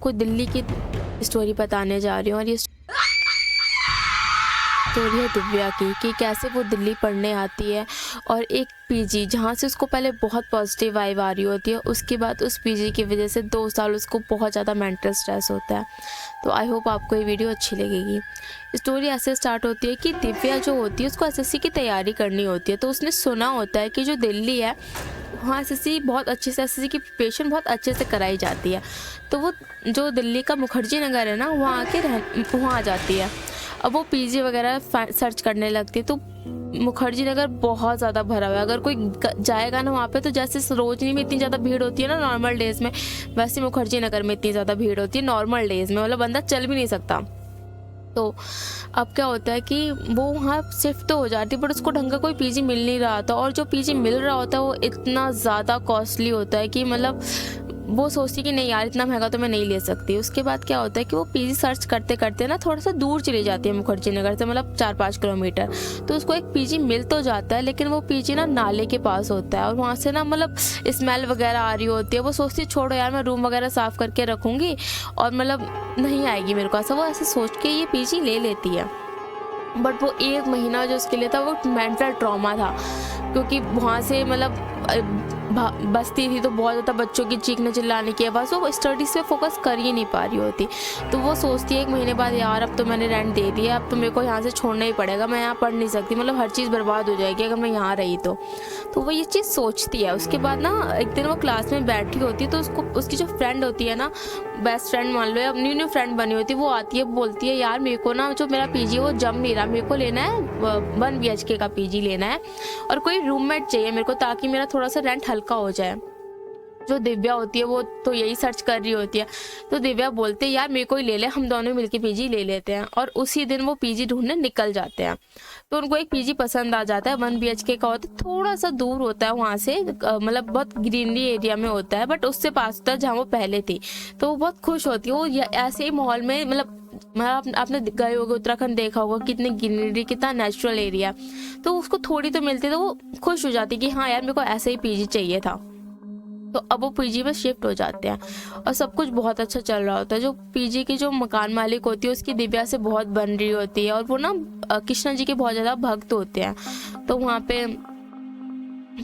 आपको दिल्ली की स्टोरी बताने जा रही हूँ। और ये स्टोरी है दिव्या की कि कैसे वो दिल्ली पढ़ने आती है और एक पीजी जहाँ से उसको पहले बहुत पॉजिटिव वाइब आ रही होती है, उसके बाद उस पीजी की वजह से 2 साल उसको बहुत ज़्यादा मेंटल स्ट्रेस होता है। तो आई होप आपको ये वीडियो अच्छी लगेगी। स्टोरी ऐसे स्टार्ट होती है कि दिव्या जो होती है उसको एसएससी की तैयारी करनी होती है। तो उसने सुना होता है कि जो दिल्ली है वहाँ एसएससी बहुत अच्छे से, एसएससी की प्रिपरेशन बहुत अच्छे से कराई जाती है। तो वो जो दिल्ली का मुखर्जी नगर है ना, वहाँ आके वहाँ आ जाती है। अब वो पीजी वगैरह सर्च करने लगती है तो मुखर्जी नगर बहुत ज़्यादा भरा हुआ है। अगर कोई जाएगा ना वहाँ पे तो जैसे सरोजनी में इतनी ज़्यादा भीड़ होती है ना नॉर्मल डेज़ में, वैसे मुखर्जी नगर में इतनी ज़्यादा भीड़ होती है नॉर्मल डेज़ में, मतलब बंदा चल भी नहीं सकता। तो अब क्या होता है कि वो वहाँ शिफ्ट तो हो जाती है बट उसको ढंग का कोई पीजी मिल नहीं रहा था, और जो पीजी मिल रहा होता है वो इतना ज़्यादा कॉस्टली होता है कि मतलब वो सोचती कि नहीं यार इतना महंगा तो मैं नहीं ले सकती। उसके बाद क्या होता है कि वो पीजी सर्च करते करते ना थोड़ा सा दूर चली जाती है मुखर्जी नगर से, मतलब 4-5 किलोमीटर। तो उसको एक पीजी मिल तो जाता है लेकिन वो पीजी ना नाले के पास होता है और वहाँ से ना मतलब स्मेल वगैरह आ रही होती है। वो सोचती छोड़ो यार मैं रूम वगैरह साफ़ करके रखूँगी और मतलब नहीं आएगी मेरे को, ऐसा वो ऐसे सोच के ये पीजी ले लेती है। बट वो 1 महीना जो उसके लिए था वो मेंटल ट्रॉमा था, क्योंकि वहाँ से मतलब बसती थी तो बहुत ज़्यादा बच्चों की चीखने चिल्लाने की आवाज़, वो स्टडीज़ पे फोकस कर ही नहीं पा रही होती। तो वो सोचती है 1 महीने बाद यार अब तो मैंने रेंट दे दिया, अब तो मेरे को यहाँ से छोड़ना ही पड़ेगा, मैं यहाँ पढ़ नहीं सकती, मतलब हर चीज़ बर्बाद हो जाएगी अगर मैं यहाँ रही तो वो ये चीज़ सोचती है। उसके बाद ना एक दिन वो क्लास में बैठी होती है तो उसकी जो फ्रेंड होती है ना, बेस्ट फ्रेंड मान लो या न्यू फ्रेंड बनी होती है, वो आती है बोलती है यार मेरे को ना जो मेरा पीजी है वो जम नहीं रहा, मेरे को लेना है 1 BHK का पीजी लेना है और कोई रूममेट चाहिए मेरे को ताकि मेरा थोड़ा सा रेंट हल्का हो जाए। जो दिव्या होती है वो तो यही सर्च कर रही होती है, तो दिव्या बोलते हैं यार मेरे को ही ले ले, हम दोनों मिलके पीजी ले लेते हैं। और उसी दिन वो पीजी ढूंढने निकल जाते हैं। तो उनको एक पीजी पसंद आ जाता है, 1 BHK का होता है, थोड़ा सा दूर होता है वहाँ से, मतलब बहुत ग्रीनरी एरिया में होता है बट उससे पास होता है जहाँ वो पहले थी। तो वो बहुत खुश होती है, वो ऐसे ही माहौल में मतलब आपने गए होगे उत्तराखंड, देखा होगा कितनी ग्रीनरी, कितना नेचुरल एरिया, तो उसको थोड़ी तो मिलती तो वो खुश हो जाती कि हाँ यार मेरे को ऐसे ही पीजी चाहिए था। तो अब वो पीजी में शिफ्ट हो जाते हैं और सब कुछ बहुत अच्छा चल रहा होता है। जो पीजी की जो मकान मालिक होती है उसकी दिव्या से बहुत बन रही होती है और वो ना कृष्णा जी के बहुत ज़्यादा भक्त होते हैं, तो वहाँ पे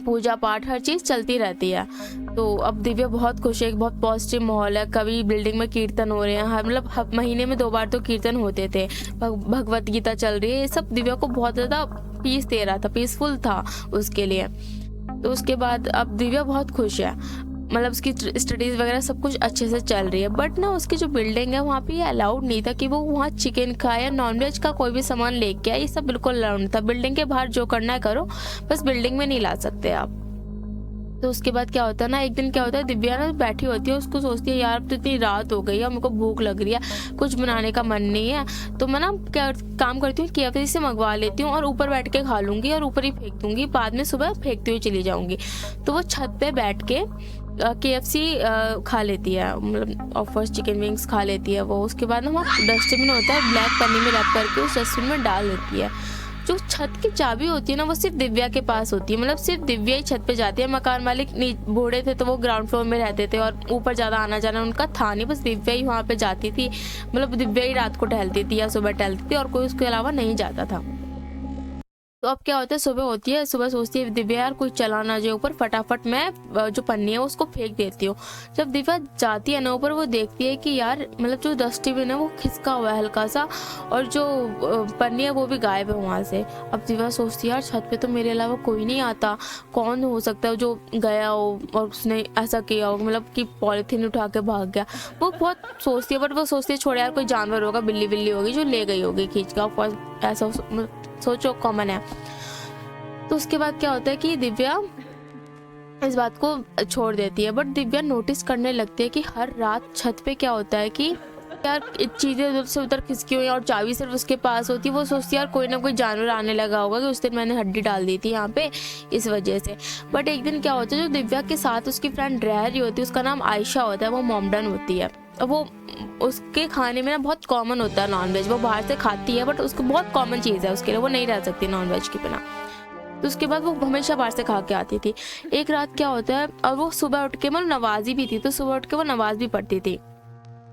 पूजा पाठ हर चीज़ चलती रहती है। तो अब दिव्या बहुत खुश है, एक बहुत पॉजिटिव माहौल है, कभी बिल्डिंग में कीर्तन हो रहे हैं, मतलब हर महीने में 2 बार तो कीर्तन होते थे, भगवत गीता चल रही है, ये सब दिव्या को बहुत ज़्यादा पीस दे रहा था, पीसफुल था उसके लिए। तो उसके बाद अब दिव्या बहुत खुश है, मतलब उसकी स्टडीज़ वगैरह सब कुछ अच्छे से चल रही है। बट ना उसकी जो बिल्डिंग है वहाँ पे ये अलाउड नहीं था कि वो वहाँ चिकन खाए या नॉनवेज का कोई भी सामान लेके आए, ये सब बिल्कुल अलाउड नहीं था। बिल्डिंग के बाहर जो करना है करो, बस बिल्डिंग में नहीं ला सकते आप। तो उसके बाद क्या होता है ना, एक दिन क्या होता है, दिव्या ना बैठी होती है, उसको सोचती है यार अब तो इतनी रात हो गई है, मेरे को भूख लग रही है, कुछ बनाने का मन नहीं है, तो मैं ना क्या काम करती हूँ KFC से मंगवा लेती हूँ और ऊपर बैठ के खा लूँगी और ऊपर ही फेंक दूँगी, बाद में सुबह फेंकती हुई चली जाऊँगी। तो वो छत पे बैठ के KFC खा लेती है, मतलब ऑफर्स चिकन विंग्स खा लेती है वो। उसके बाद ना वहाँ डस्टबिन होता है, ब्लैक पन्नी में रैप करके उस डस्टबिन में डाल देती है। जो छत की चाबी होती है ना वो सिर्फ दिव्या के पास होती है, मतलब सिर्फ दिव्या ही छत पे जाती है। मकान मालिक बूढ़े थे तो वो ग्राउंड फ्लोर में रहते थे और ऊपर ज़्यादा आना जाना उनका था नहीं, बस दिव्या ही वहाँ पे जाती थी, मतलब दिव्या ही रात को टहलती थी या सुबह टहलती थी और कोई उसके अलावा नहीं जाता था। तो अब क्या होता है, सुबह होती है, सुबह सोचती है दिव्या यार कोई चला ना जाए ऊपर, फटाफट मैं जो पन्नी है उसको फेंक देती हूँ। जब दिव्या जाती है ना ऊपर, वो देखती है कि यार मतलब जो डस्टबिन है वो खिसका हुआ है हल्का सा और जो पन्नी है वो भी गायब है वहाँ से। अब दिव्या सोचती है यार छत पे तो मेरे अलावा कोई नहीं आता, कौन हो सकता है जो गया हो और उसने ऐसा किया हो, मतलब कि पॉलीथीन उठा के भाग गया। वो बहुत सोचती है बट वो सोचती है छोड़ यार कोई जानवर होगा, बिल्ली बिल्ली होगी जो ले गई होगी खींच का, ऐसा सोचो कॉमन है। तो उसके बाद क्या होता है कि दिव्या इस बात को छोड़ देती है, बट दिव्या नोटिस करने लगती है कि हर रात छत पे क्या होता है कि यार चीज़ें उधर से उधर खिसकी हुई और चाबी सिर्फ उसके पास होती है। वो सोचती है यार कोई ना कोई जानवर आने लगा होगा कि उस दिन मैंने हड्डी डाल दी थी यहाँ पे इस वजह से। बट एक दिन क्या होता है, जो दिव्या के साथ उसकी फ्रेंड रह रही होती है, उसका नाम आयशा होता है, वो मोमडन होती है। वो उसके खाने में ना बहुत कॉमन होता है नॉनवेज, वो बाहर से खाती है बट उसको बहुत कॉमन चीज़ है उसके लिए, वो नहीं रह सकती नॉनवेज के बिना। तो उसके बाद वो हमेशा बाहर से खा के आती थी। एक रात क्या होता है, और वो सुबह उठ के मतलब नवाजी भी थी, तो सुबह उठ के वो नमाज भी पढ़ती थी।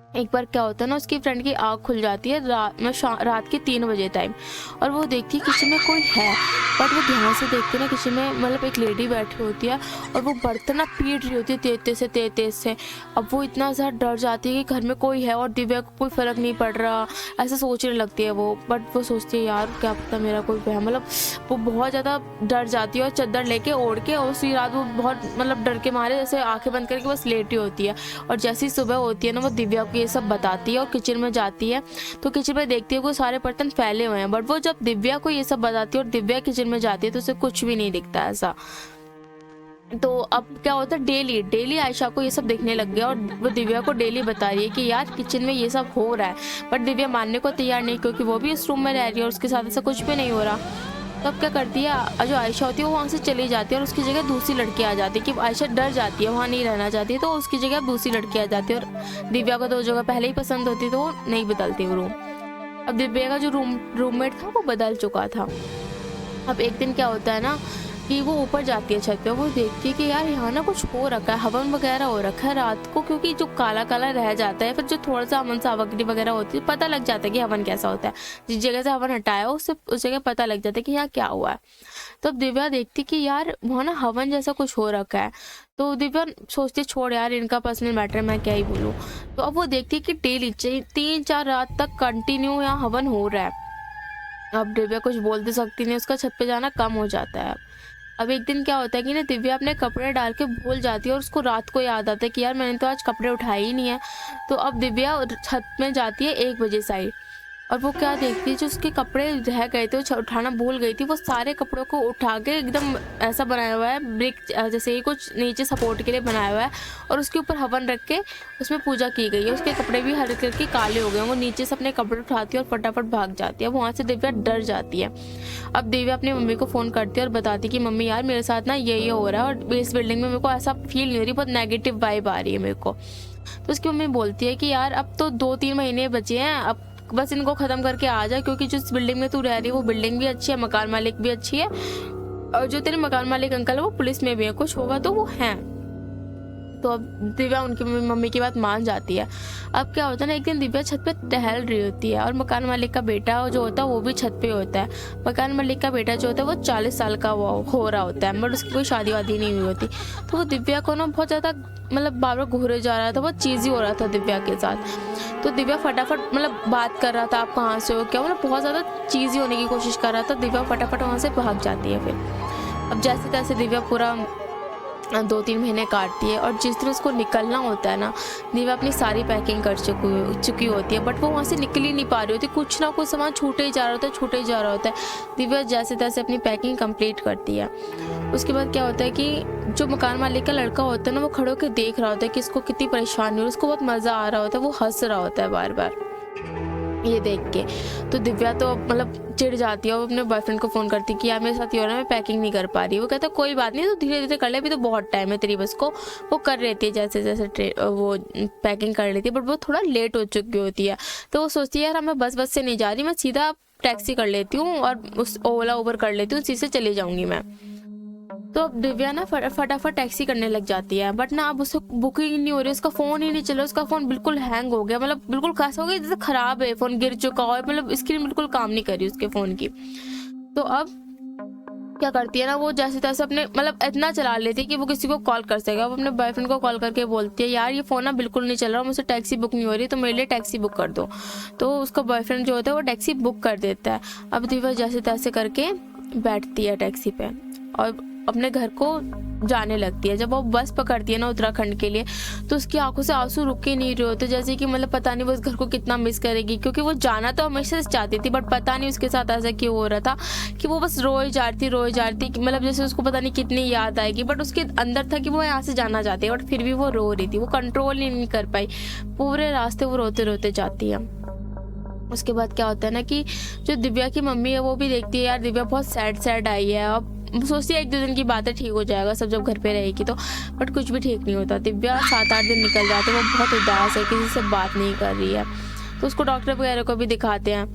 एक बार क्या होता है ना, उसकी फ्रेंड की आँख खुल जाती है रात के 3 बजे टाइम, और वो देखती है किचन में कोई है। बट वो ध्यान से देखती है ना, किचन में मतलब एक लेडी बैठी होती है और वो बर्तन ना पीट रही होती है तेज तेज से। अब वो इतना ज़्यादा डर जाती है कि घर में कोई है और दिव्या को कोई फ़र्क नहीं पड़ रहा, ऐसा सोचने लगती है वो। बट वो सोचती है यार क्या पता मेरा कोई है, मतलब वो बहुत ज़्यादा डर जाती है और चादर लेके ओढ़ के, और उसी रात वो बहुत मतलब डर के मारे जैसे आंखें बंद करके बस लेटी होती है। और जैसे ही सुबह होती है ना, वो दिव्या को ये सब बताती है और किचन में जाती है। तो किचन में देखती है वो सारे बर्तन फैले हुए हैं। बट वो जब दिव्या को ये सब बताती है और दिव्या किचन में जाती है तो उसे कुछ भी नहीं दिखता ऐसा। तो अब क्या होता है, डेली डेली आयशा को ये सब दिखने लग गया, और वो दिव्या को डेली बता रही है कि यार किचन में ये सब हो रहा है। बट दिव्या मानने को तैयार नहीं, क्योंकि वो भी उस रूम में रह रही है और उसके साथ ऐसा कुछ भी नहीं हो रहा। तब क्या करती है, जो आयशा होती है वो वहाँ से चली जाती है और उसकी जगह दूसरी लड़की आ जाती है। कि आयशा डर जाती है, वहाँ नहीं रहना चाहती, तो उसकी जगह दूसरी लड़की आ जाती है। और दिव्या को तो जगह पहले ही पसंद होती, तो वो नहीं बदलती वो रूम। अब दिव्या का जो रूममेट था वो बदल चुका था। अब एक दिन क्या होता है ना कि वो ऊपर जाती है छत पे, वो देखती है कि यार यहाँ ना कुछ हो रखा है, हवन वगैरह हो रखा है रात को। क्योंकि जो काला काला रह जाता है, फिर जो थोड़ा सा हवन सामग्री वगैरह होती है, पता लग जाता है कि हवन कैसा होता है। जिस जगह से हवन हटाया हो उससे उस जगह पता लग जाता है कि यहाँ क्या हुआ है। तो अब दिव्या देखती कि यार वहाँ ना हवन जैसा कुछ हो रखा है। तो दिव्या सोचती छोड़ यार, इनका पर्सनल मैटर, मैं क्या ही बोलूँ। तो अब वो देखती कि डेली 3-4 रात तक कंटिन्यू यहाँ हवन हो रहा है। अब दिव्या कुछ बोल तो सकती नहीं, उसका छत पे जाना कम हो जाता है। अब एक दिन क्या होता है कि ना, दिव्या अपने कपड़े डाल के भूल जाती है और उसको रात को याद आता है कि यार मैंने तो आज कपड़े उठाए ही नहीं है। तो अब दिव्या छत में जाती है 1 बजे साइड, और वो क्या देखती है, जो उसके कपड़े रह गए थे, वो उठाना भूल गई थी, वो सारे कपड़ों को उठा के एकदम ऐसा बनाया हुआ है ब्रिक जैसे ही कुछ नीचे सपोर्ट के लिए बनाया हुआ है, और उसके ऊपर हवन रख के उसमें पूजा की गई है। उसके कपड़े भी हर करके काले हो गए हैं। वो नीचे से अपने कपड़े उठाती है और फटाफट भाग जाती है। वहाँ से दिव्या डर जाती है। अब दिव्या अपनी मम्मी को फ़ोन करती है और बताती कि मम्मी यार मेरे साथ ना ये हो रहा है, और इस बिल्डिंग में मेरे को ऐसा फील नहीं हो रही, बहुत नेगेटिव वाइब आ रही है मेरे को। तो उसकी मम्मी बोलती है कि यार अब तो 2-3 महीने बचे हैं, अब बस इनको ख़त्म करके आ जा, क्योंकि जिस बिल्डिंग में तू रह रही है वो बिल्डिंग भी अच्छी है, मकान मालिक भी अच्छी है, और जो तेरे मकान मालिक अंकल है वो पुलिस में भी है, कुछ होगा तो वो हैं। तो अब दिव्या उनकी मम्मी की बात मान जाती है। अब क्या होता है ना, एक दिन दिव्या छत पे टहल रही होती है, और मकान मालिक का बेटा जो होता है वो भी छत पे होता है। मकान मालिक का बेटा जो होता है वो 40 साल का हो रहा होता है, बट उसकी कोई शादी वादी नहीं हुई होती। तो वो दिव्या को ना बहुत ज़्यादा मतलब बार बार घूरे जा रहा था, बहुत चीज़ी हो रहा था दिव्या के साथ। तो दिव्या फटाफट मतलब बात कर रहा था, आप कहाँ से हो क्या, मतलब बहुत ज़्यादा चीज़ी होने की कोशिश कर रहा था। दिव्या फटाफट वहाँ से भाग जाती है। फिर अब जैसे तैसे दिव्या पूरा 2-3 महीने काटती है, और जिस तरह उसको निकलना होता है ना, दिव्या अपनी सारी पैकिंग कर चुकी होती है, बट वो वहाँ से निकल ही नहीं पा रही होती। कुछ ना कुछ सामान छूटे ही जा रहा होता है, छूटे ही जा रहा होता है। दिव्या जैसे तैसे अपनी पैकिंग कंप्लीट करती है। उसके बाद क्या होता है कि जो मकान मालिक का लड़का होता है ना, वो खड़े होकर देख रहा होता है कि इसको कितनी परेशानी हो, उसको बहुत मज़ा आ रहा होता है, वो हंस रहा होता है बार बार ये देख के। तो दिव्या तो मतलब चिढ़ जाती है, और अपने बॉयफ्रेंड को फ़ोन करती है कि यार मेरे साथ ये हो रहा है, मैं पैकिंग नहीं कर पा रही। वो कहता है कोई बात नहीं, तो धीरे धीरे कर ले, अभी तो बहुत टाइम है तेरी बस को। वो कर लेती है जैसे जैसे वो पैकिंग कर लेती है, बट वो थोड़ा लेट हो चुकी होती है। तो वो सोचती है यार मैं बस से नहीं जा रही, मैं सीधा टैक्सी कर लेती हूँ और उस ओला उबर कर लेती हूँ, उसी से चली जाऊँगी मैं। तो अब दिव्या ना फटाफट टैक्सी करने लग जाती है, बट ना अब उससे बुकिंग नहीं हो रही, उसका फ़ोन ही नहीं चल रहा, उसका फ़ोन बिल्कुल हैंग हो गया, मतलब बिल्कुल कैसा हो गया जैसे ख़राब है, फ़ोन गिर चुका हो, मतलब स्क्रीन बिल्कुल काम नहीं कर रही उसके फ़ोन की। तो अब क्या करती है ना, वो जैसे तैसे अपने मतलब इतना चला लेती है कि वो किसी को कॉल कर सकेगा। वो अपने बॉयफ्रेंड को कॉल करके बोलती है यार ये फ़ोन ना बिल्कुल नहीं चल रहा, मुझसे टैक्सी बुक नहीं हो रही, तो मेरे लिए टैक्सी बुक कर दो। तो उसका बॉयफ्रेंड जो होता है वो टैक्सी बुक कर देता है। अब दिव्या जैसे तैसे करके बैठती है टैक्सी पे और अपने घर को जाने लगती है। जब वो बस पकड़ती है ना उत्तराखंड के लिए, तो उसकी आंखों से आंसू रुक के नहीं रहे होते, जैसे कि मतलब पता नहीं वो उस घर को कितना मिस करेगी, क्योंकि वो जाना तो हमेशा से चाहती थी, बट पता नहीं उसके साथ ऐसा क्यों हो रहा था कि वो बस रोए जा रही थी, मतलब जैसे उसको पता नहीं कितनी याद आएगी, बट उसके अंदर था कि वो यहाँ से जाना चाहती है, बट फिर भी वो रो रही थी, वो कंट्रोल ही नहीं कर पाई। पूरे रास्ते वो रोते रोते जाती है। उसके बाद क्या होता है ना कि जो दिव्या की मम्मी है वो भी देखती है यार दिव्या बहुत सैड आई है। अब सोचती है 1-2 दिन की बात है, ठीक हो जाएगा सब जब घर पे रहेगी तो, बट कुछ भी ठीक नहीं होता। दिव्या 7-8 दिन निकल जाते, वो बहुत उदास है, किसी से बात नहीं कर रही है। तो उसको डॉक्टर वगैरह को भी दिखाते हैं।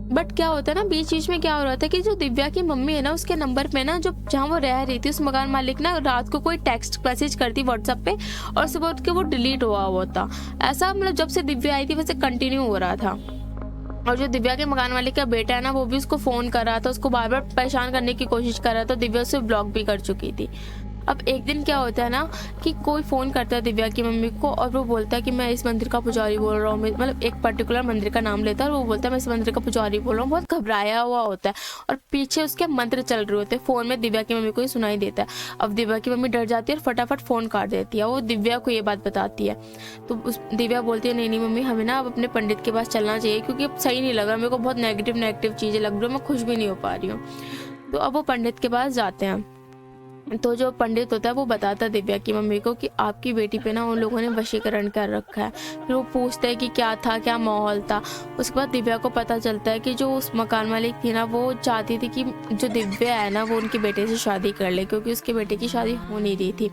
बट क्या होता है ना, बीच बीच में क्या हो रहा था कि जो दिव्या की मम्मी है ना, उसके नंबर पे ना, जो जहाँ वो रह रही थी उस मकान मालिक ना, रात को कोई टेक्स्ट मैसेज करती व्हाट्सएप पे और सुबह उठ के वो डिलीट हुआ हुआ था। ऐसा मतलब जब से दिव्या आई थी वैसे कंटिन्यू हो रहा था। और जो दिव्या के मकान मालिक का बेटा है ना, वो भी उसको फ़ोन कर रहा था, उसको बार बार परेशान करने की कोशिश कर रहा था। दिव्या उसे ब्लॉक भी कर चुकी थी। अब एक दिन क्या होता है ना कि कोई फ़ोन करता है दिव्या की मम्मी को और वो बोलता है कि मैं इस मंदिर का पुजारी बोल रहा हूँ। मतलब एक पर्टिकुलर मंदिर का नाम लेता है और वो बोलता है मैं इस मंदिर का पुजारी बोल रहा हूँ। बहुत घबराया हुआ होता है और पीछे उसके मंत्र चल रहे होते हैं। फ़ोन में दिव्या की मम्मी को ही सुनाई देता है। अब दिव्या की मम्मी डर जाती है और फटाफट फ़ोन काट देती है। वो दिव्या को ये बात बताती है तो उस दिव्या बोलती है नहीं नहीं मम्मी, हमें ना अब अपने पंडित के पास चलना चाहिए क्योंकि अब सही नहीं लग रहा, मेरे को बहुत नेगेटिव चीज़ें लग रही है, मैं खुश भी नहीं हो पा रही हूँ। तो अब वो पंडित के पास जाते हैं। तो जो पंडित होता है वो बताता है दिव्या की मम्मी को कि आपकी बेटी पे ना उन लोगों ने वशीकरण कर रखा है। फिर वो पूछते हैं कि क्या था, क्या माहौल था। उसके बाद दिव्या को पता चलता है कि जो उस मकान मालिक थी ना, वो चाहती थी कि जो दिव्या है ना वो उनके बेटे से शादी कर ले, क्योंकि उसके बेटे की शादी हो नहीं रही थी।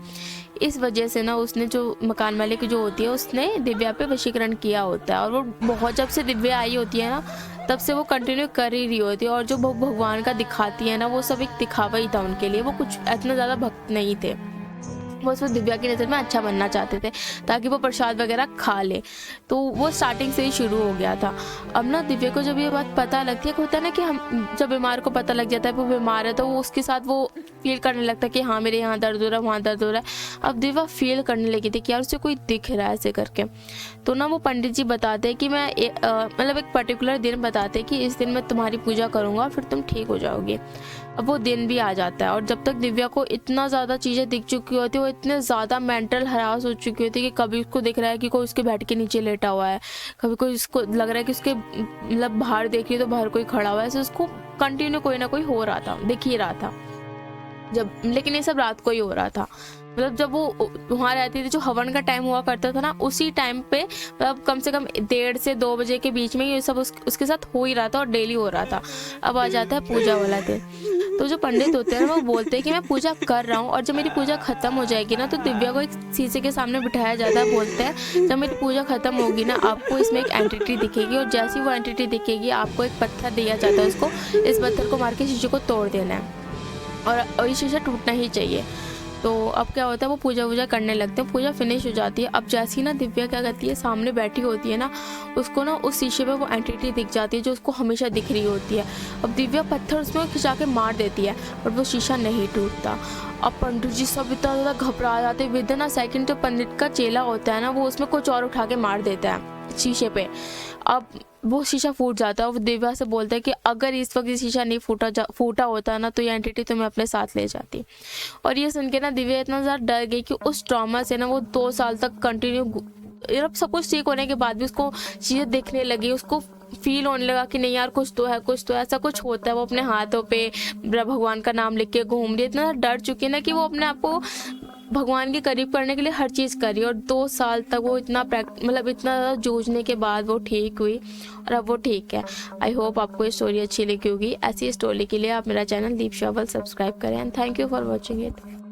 इस वजह से ना उसने, जो मकान मालिक जो होती है, उसने दिव्या पे वशीकरण किया होता है। और वो बहुत, जब से दिव्या आई होती है ना तब से वो कंटिन्यू कर ही रही होती है। और जो भगवान का दिखाती है ना, वो सब एक दिखावा ही था उनके लिए। वो कुछ इतना ज़्यादा भक्त नहीं थे, वो उसमें दिव्या की नज़र में अच्छा बनना चाहते थे ताकि वो प्रसाद वगैरह खा ले। तो वो स्टार्टिंग से ही शुरू हो गया था। अब ना दिव्या को जब ये बात पता लगती है, होता है ना कि हम जब बीमार को पता लग जाता है वो बीमार है, तो वो उसके साथ वो फील करने लगता है कि हाँ मेरे यहाँ दर्द हो रहा है, वहाँ दर्द हो रहा है। अब दिव्या फील करने लगी थी कि यार उसे कोई दिख रहा है ऐसे करके। तो ना वो पंडित जी बताते हैं कि मैं मतलब एक पर्टिकुलर दिन बताते हैं कि इस दिन मैं तुम्हारी पूजा करूँगा फिर तुम ठीक हो जाओगे। अब वो दिन भी आ जाता है और जब तक दिव्या को इतना ज़्यादा चीज़ें दिख चुकी होती है, वो इतने ज़्यादा मेंटल हरास हो चुकी होती है कि कभी उसको दिख रहा है कि कोई उसके बेड के नीचे लेटा हुआ है, कभी कोई उसको लग रहा है कि उसके मतलब बाहर देख रही है तो बाहर कोई खड़ा हुआ है। ऐसे उसको कंटिन्यू कोई ना कोई हो रहा था, दिख ही रहा था जब, लेकिन ये सब रात को ही हो रहा था। मतलब जब वो वहाँ रहती थी, जो हवन का टाइम हुआ करता था ना, उसी टाइम पे मतलब कम से कम 1:30 से 2 बजे के बीच में ये सब उसके साथ हो ही रहा था और डेली हो रहा था। अब आ जाता है पूजा वाला दिन। तो जो पंडित होते हैं वो बोलते हैं कि मैं पूजा कर रहा हूँ और जब मेरी पूजा खत्म हो जाएगी ना, तो दिव्या को एक शीशे के सामने बिठाया जाता है। बोलते हैं जब मेरी पूजा खत्म होगी ना, आपको इसमें एक एंटिटी दिखेगी और जैसी वो एंटिटी दिखेगी आपको एक पत्थर दिया जाता है, उसको इस पत्थर को मार के शीशे को तोड़ देना है और ये शीशा टूटना ही चाहिए। तो अब क्या होता है, वो पूजा वूजा करने लगते हैं। पूजा फिनिश हो जाती है। अब जैसी ना दिव्या क्या करती है, सामने बैठी होती है ना, उसको ना उस शीशे पे वो एंटिटी दिख जाती है जो उसको हमेशा दिख रही होती है। अब दिव्या पत्थर उसमें खिंचा के मार देती है और वो शीशा नहीं टूटता। अब पंडित जी सब इतना ज़्यादा घबरा जाते हैं। विद इन अ सेकेंड जो पंडित का चेला होता है ना, वो उसमें कुछ और उठा के मार देता है शीशे पे। अब वो शीशा फूट जाता है और वो दिव्या से बोलता है कि अगर इस वक्त ये शीशा नहीं फूटा होता ना, तो ये एंटिटी तुम्हें अपने साथ ले जाती। और ये सुन के ना दिव्या इतना ज़्यादा डर गई कि उस ट्रॉमा से ना वो 2 साल तक कंटिन्यू, अब सब कुछ ठीक होने के बाद भी उसको चीज़ें दिखने लगी, उसको फील होने लगा कि नहीं यार कुछ तो है, कुछ तो ऐसा कुछ होता है। वो अपने हाथों पे भगवान का नाम लिख के घूम रही है। इतना डर चुकी है ना कि वो अपने आप को भगवान के करीब करने के लिए हर चीज़ करी। और 2 साल तक वो इतना मतलब इतना जूझने के बाद वो ठीक हुई और अब वो ठीक है। आई होप आपको ये स्टोरी अच्छी लगी होगी। ऐसी स्टोरी के लिए आप मेरा चैनल दीप शावल सब्सक्राइब करें and thank you for watching it.